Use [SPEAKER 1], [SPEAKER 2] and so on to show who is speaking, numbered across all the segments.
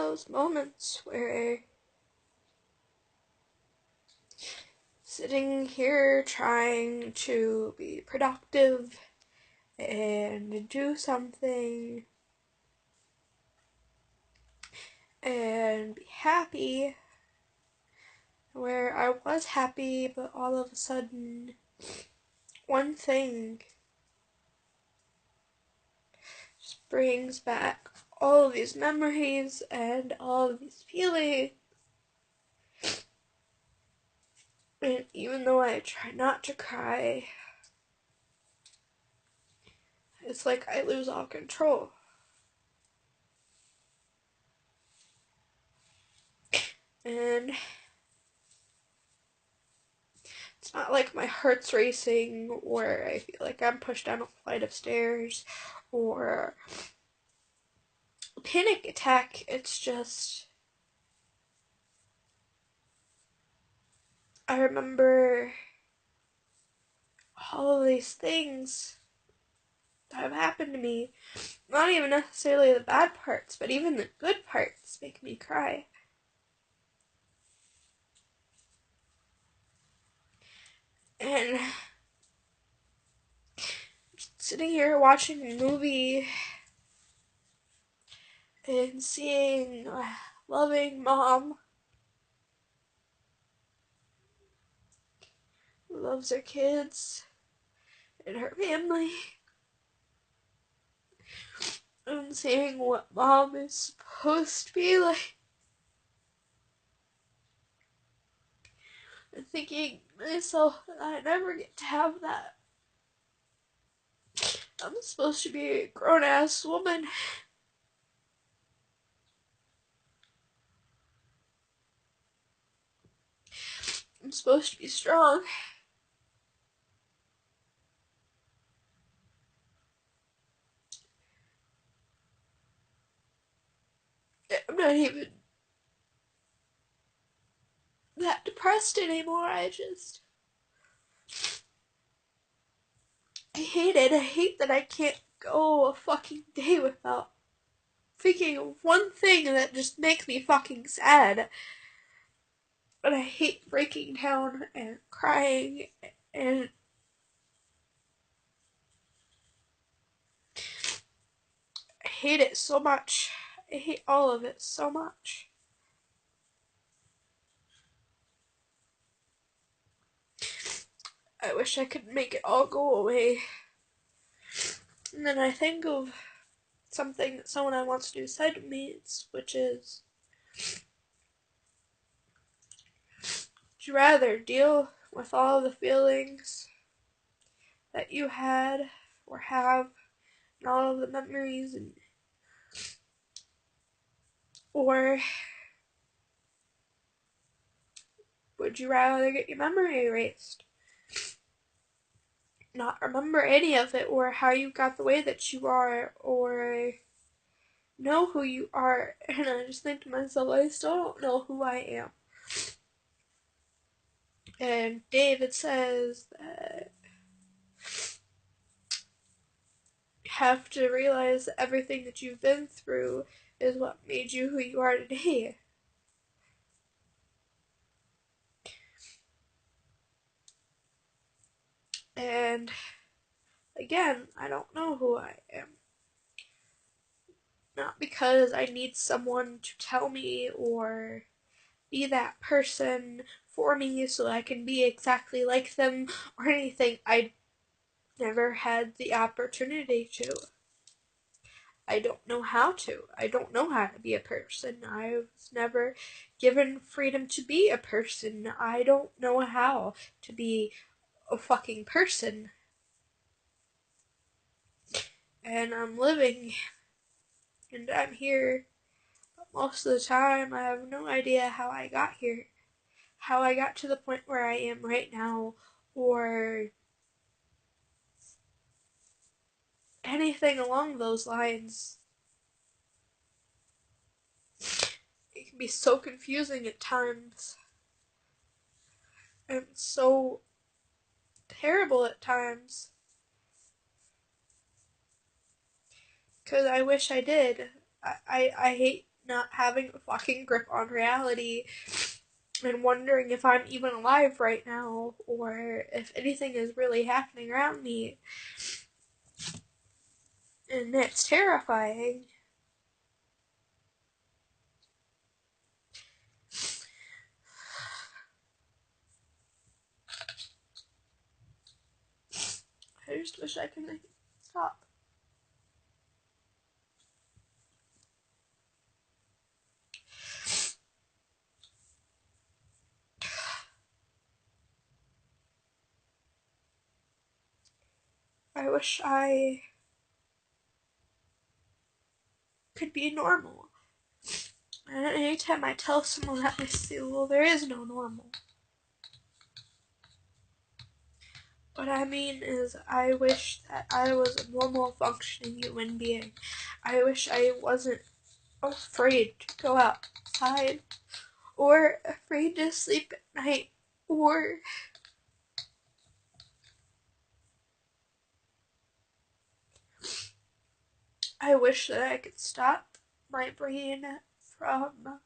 [SPEAKER 1] those moments where sitting here trying to be productive and do something and be happy, where I was happy, but all of a sudden, one thing just brings back all of these memories and all of these feelings. And even though I try not to cry, it's like I lose all control. And it's not like my heart's racing or I feel like I'm pushed down a flight of stairs or a panic attack. It's just, I remember all of these things that have happened to me. Not even necessarily the bad parts, but even the good parts make me cry. And sitting here watching a movie and seeing a loving mom who loves her kids and her family, and seeing what mom is supposed to be like, and thinking to myself that I never get to have that. I'm supposed to be a grown-ass woman. I'm supposed to be strong. I'm not even that depressed anymore. I hate it. I hate that I can't go a fucking day without thinking of one thing that just makes me fucking sad. But I hate breaking down and crying, and I hate it so much. I hate all of it so much. I wish I could make it all go away. And then I think of something that someone I once knew said to me, which is, would you rather deal with all the feelings that you had or have and all of the memories, or would you rather get your memory erased? Not remember any of it, or how you got the way that you are, or know who you are. And I just think to myself, I still don't know who I am. And David says that you have to realize that everything that you've been through is what made you who you are today. And again, I don't know who I am. Not because I need someone to tell me or be that person for me so I can be exactly like them or anything. I never had the opportunity to. I don't know how to. I don't know how to be a person. I was never given freedom to be a person. I don't know how to be a fucking person. And I'm living, and I'm here. But most of the time, I have no idea how I got here. How I got to the point where I am right now, or anything along those lines. It can be so confusing at times, and so terrible at times. Because I wish I did. I hate not having a fucking grip on reality and wondering if I'm even alive right now or if anything is really happening around me. And it's terrifying. I just wish I could make it stop. I wish I could be normal. And anytime I tell someone that, they say, well, there is no normal. What I mean is, I wish that I was a normal functioning human being. I wish I wasn't afraid to go outside, or afraid to sleep at night, or I wish that I could stop my brain from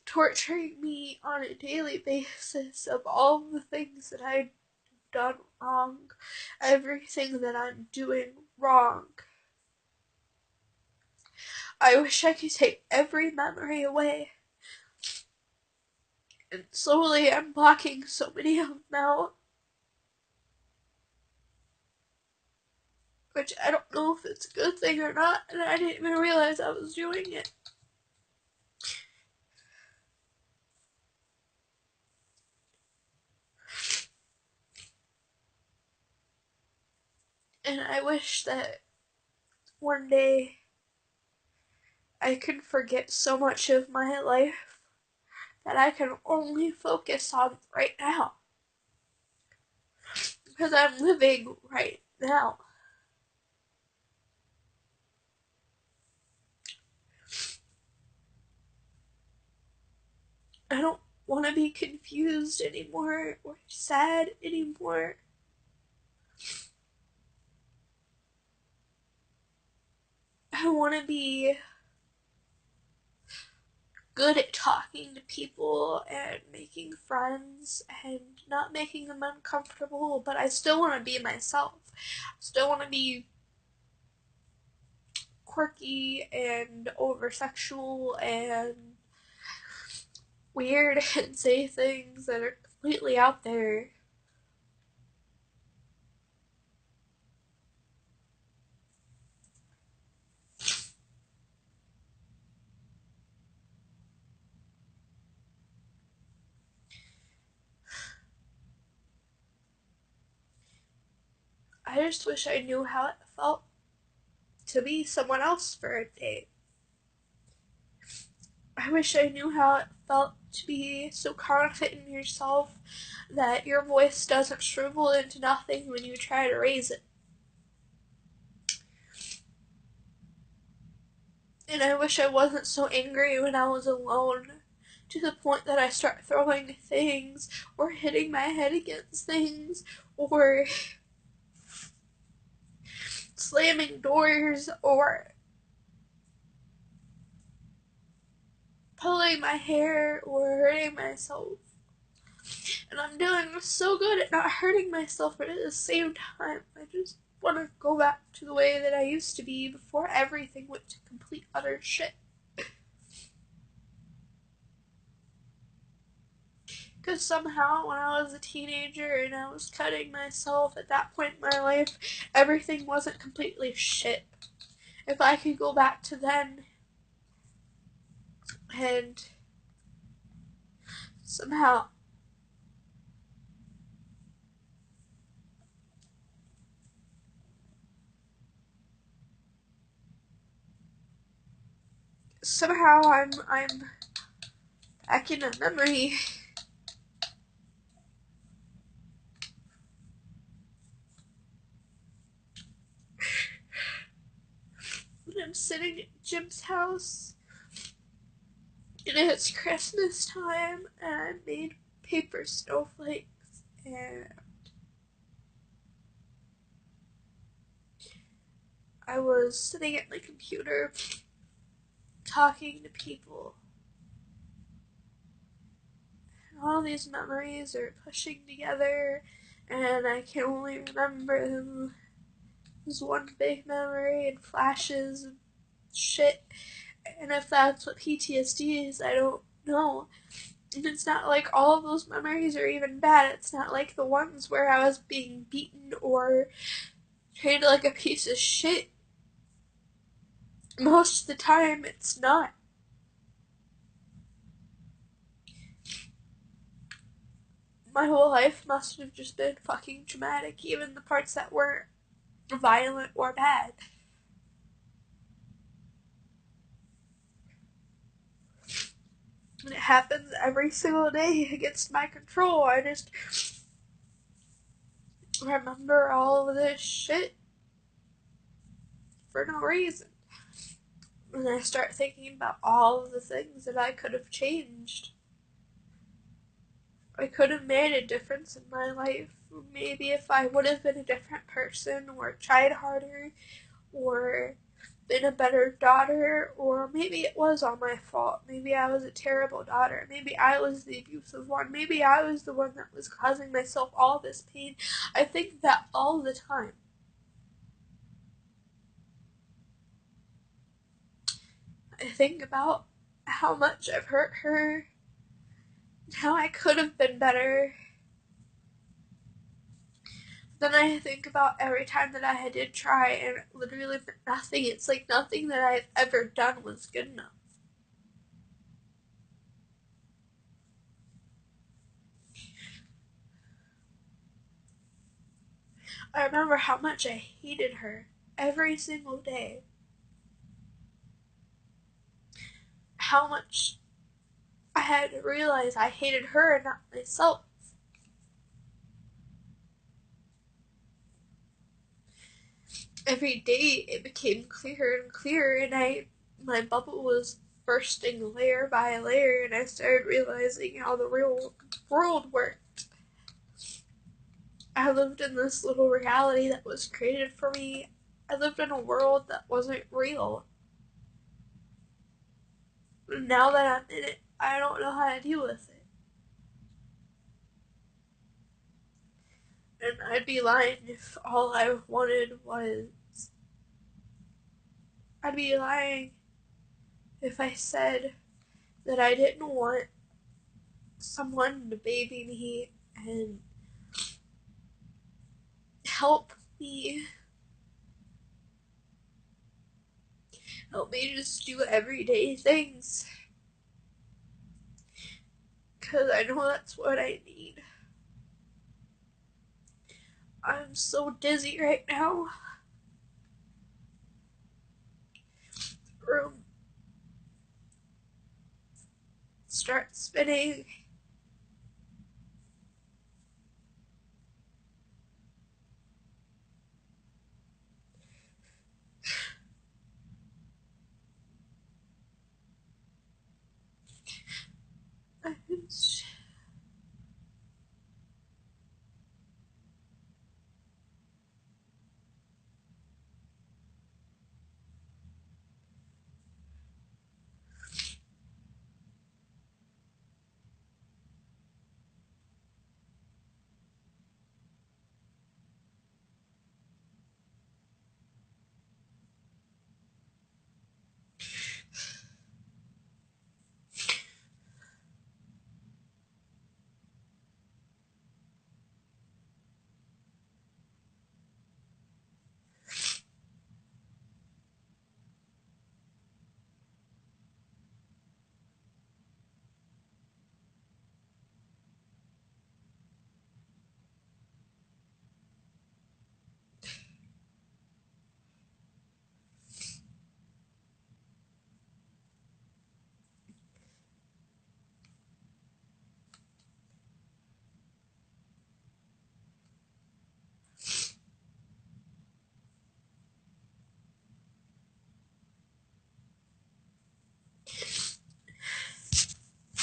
[SPEAKER 1] torturing me on a daily basis of all the things that I've done wrong, everything that I'm doing wrong. I wish I could take every memory away. And slowly I'm blocking so many of them out. Which I don't know if it's a good thing or not, and I didn't even realize I was doing it. And I wish that one day I could forget so much of my life that I can only focus on right now. Because I'm living right now. I don't want to be confused anymore or sad anymore. I want to be good at talking to people and making friends and not making them uncomfortable, but I still want to be myself. I still want to be quirky and over-sexual and weird and say things that are completely out there. I just wish I knew how it felt to be someone else for a day. I wish I knew how it felt to be so confident in yourself that your voice doesn't shrivel into nothing when you try to raise it. And I wish I wasn't so angry when I was alone, to the point that I start throwing things or hitting my head against things or slamming doors or pulling my hair or hurting myself. And I'm doing so good at not hurting myself, but at the same time, I just want to go back to the way that I used to be before everything went to complete utter shit. Because somehow, when I was a teenager and I was cutting myself at that point in my life, everything wasn't completely shit. If I could go back to then and somehow I'm back in a memory. When I'm sitting at Jim's house and it's Christmas time and I made paper snowflakes and I was sitting at my computer talking to people. All these memories are pushing together, and I can only remember them as one big memory and flashes of shit. And if that's what PTSD is, I don't know. And it's not like all of those memories are even bad. It's not like the ones where I was being beaten or treated like a piece of shit. Most of the time, it's not. My whole life must have just been fucking traumatic, even the parts that weren't violent or bad. And it happens every single day against my control. I just remember all of this shit for no reason. And I start thinking about all of the things that I could have changed. I could have made a difference in my life. Maybe if I would have been a different person, or tried harder, or been a better daughter, or maybe it was all my fault. Maybe I was a terrible daughter. Maybe I was the abusive one. Maybe I was the one that was causing myself all this pain. I think that all the time. I think about how much I've hurt her, how I could have been better. Then I think about every time that I did try, and literally nothing. It's like nothing that I've ever done was good enough. I remember how much I hated her every single day. How much I had to realize I hated her and not myself. Every day it became clearer and clearer, and my bubble was bursting layer by layer, and I started realizing how the real world worked. I lived in this little reality that was created for me. I lived in a world that wasn't real. Now that I'm in it, I don't know how to deal with it. And I'd be lying if all I wanted was. I'd be lying if I said that I didn't want someone to baby me and help me. Help me just do everyday things. Because I know that's what I need. I'm so dizzy right now. Room starts spinning.